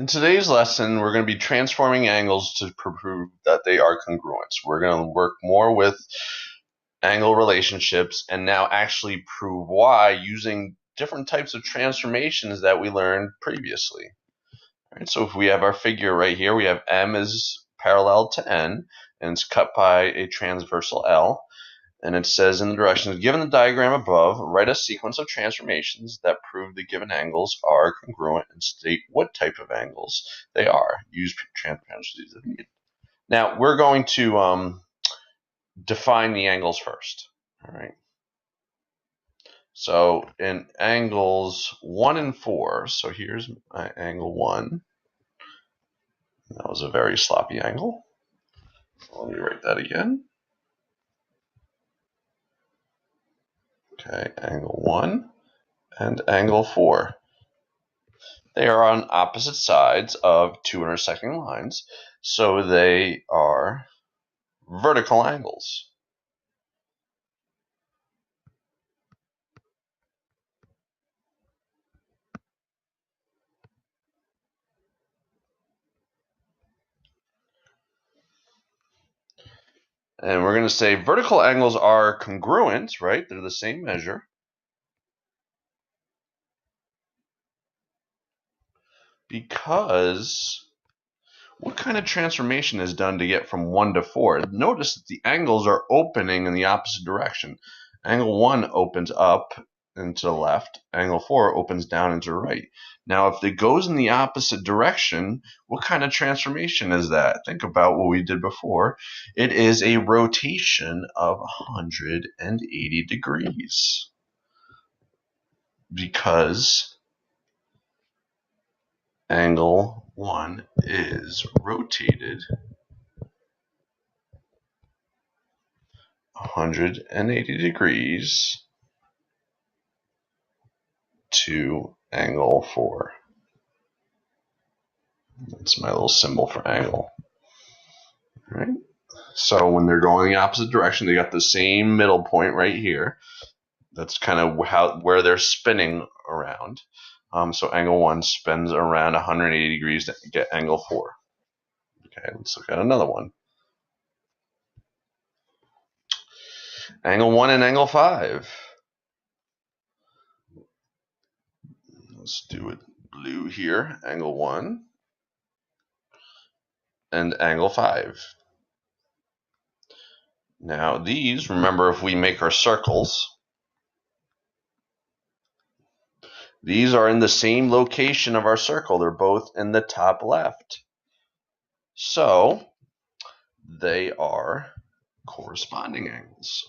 In today's lesson, we're going to be transforming angles to prove that they are congruent. We're going to work more with angle relationships and now actually prove why using different types of transformations that we learned previously. All right, so if we have our figure right here, we have M is parallel to N, and it's cut by a transversal L. And it says in the directions, given the diagram above, write a sequence of transformations that prove the given angles are congruent and state what type of angles they are. Use transformations if needed. Now, we're going to define the angles first. All right. So in angles 1 and 4, so here's my angle 1. That was a very sloppy angle. So let me write that again. Okay, angle 1 and angle 4. They are on opposite sides of two intersecting lines, so they are vertical angles. And we're going to say vertical angles are congruent, right? They're the same measure. Because what kind of transformation is done to get from 1 to 4? Notice that the angles are opening in the opposite direction. Angle 1 opens up and to the left. Angle 4 opens down and to the right. Now, if it goes in the opposite direction, what kind of transformation is that? Think about what we did before. It is a rotation of 180 degrees. Because angle 1 is rotated 180 degrees to angle 4. That's my little symbol for angle. All right. So when they're going the opposite direction, they got the same middle point right here. That's kind of where they're spinning around. So angle 1 spins around 180 degrees to get angle 4. Okay, let's look at another one. Angle 1 and angle 5. Let's do it blue here. Angle 1 and angle 5. Now these, remember, if we make our circles, these are in the same location of our circle. They're both in the top left. So they are corresponding angles.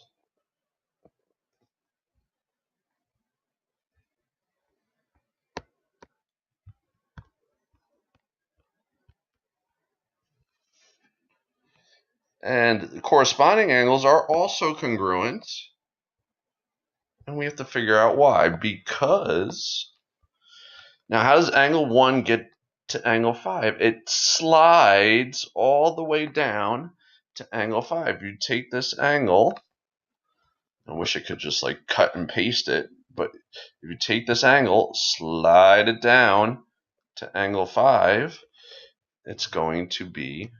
And corresponding angles are also congruent. And we have to figure out why. Because, now how does angle 1 get to angle 5? It slides all the way down to angle 5. You take this angle, I wish I could just like cut and paste it, but if you take this angle, slide it down to angle 5, it's going to be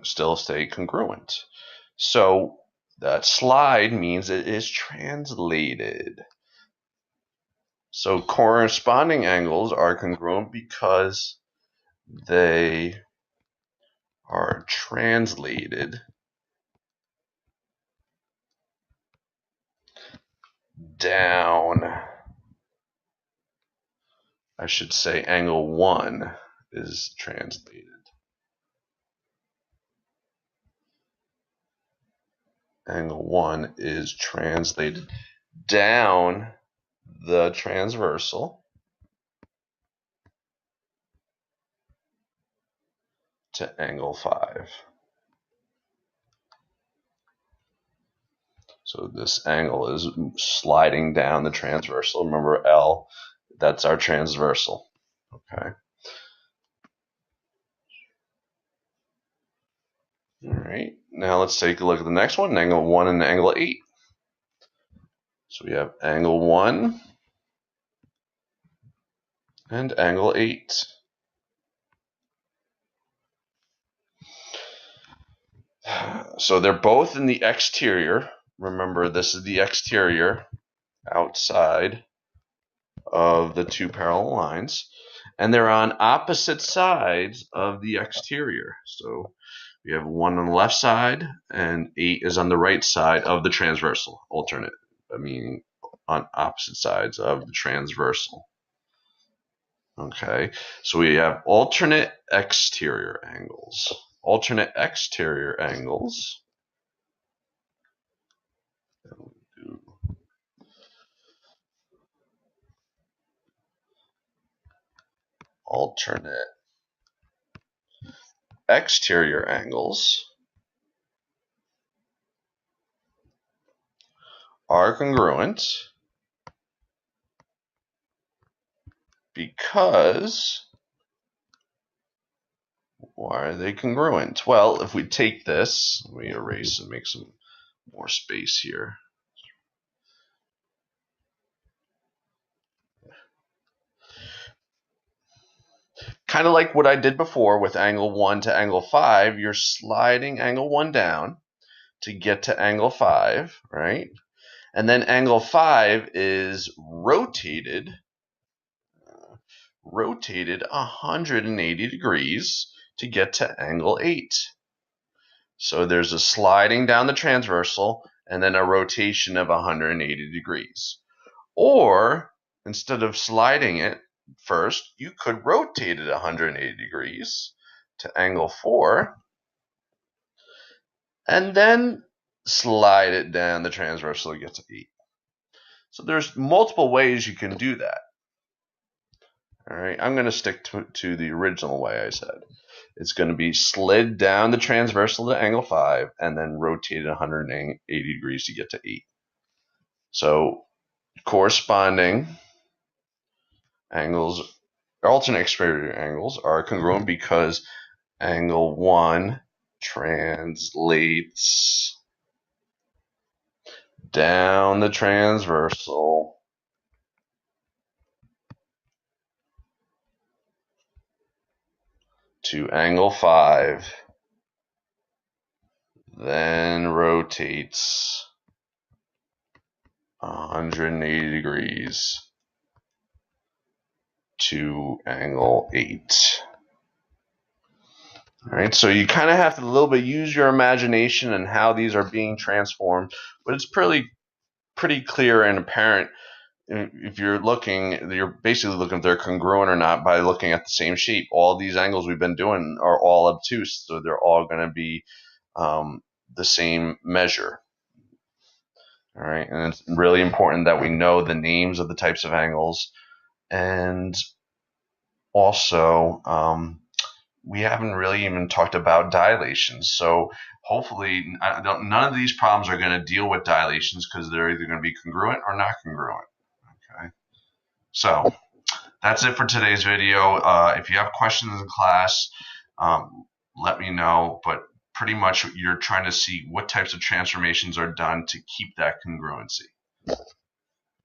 still stay congruent. So that slide means it is translated. So corresponding angles are congruent because they are translated down. I should say angle 1 is translated. Angle 1 is translated down the transversal to angle 5. So this angle is sliding down the transversal. Remember L, that's our transversal. Okay. All right. Now let's take a look at the next one, angle 1 and angle 8. So we have angle 1 and angle 8. So they're both in the exterior. Remember, this is the exterior outside of the two parallel lines. And they're on opposite sides of the exterior. So we have 1 on the left side, and 8 is on the right side of the transversal, alternate, meaning on opposite sides of the transversal. Okay, so we have alternate exterior angles. Alternate exterior angles. Alternate exterior angles are congruent because, why are they congruent? Well, if we take this, let me erase and make some more space here. Kind of like what I did before with angle 1 to angle 5, you're sliding angle 1 down to get to angle 5, right? And then angle 5 is rotated 180 degrees to get to angle 8. So there's a sliding down the transversal and then a rotation of 180 degrees. Or instead of sliding it first, you could rotate it 180 degrees to angle 4 and then slide it down the transversal to get to 8. So there's multiple ways you can do that. All right, I'm going to stick to the original way I said. It's going to be slid down the transversal to angle 5 and then rotated 180 degrees to get to 8. So corresponding angles, alternate exterior angles, are congruent because angle 1 translates down the transversal to angle 5, then rotates 180 degrees to angle 8. All right, so you kind of have to a little bit use your imagination and how these are being transformed, but it's pretty clear and apparent. If you're looking, you're basically looking if they're congruent or not by looking at the same shape. All these angles we've been doing are all obtuse, so they're all going to be the same measure. All right, and it's really important that we know the names of the types of angles, and also we haven't really even talked about dilations. So hopefully none of these problems are going to deal with dilations because they're either going to be congruent or not congruent. Okay, so that's it for today's video. If you have questions in class, let me know, but pretty much you're trying to see what types of transformations are done to keep that congruency.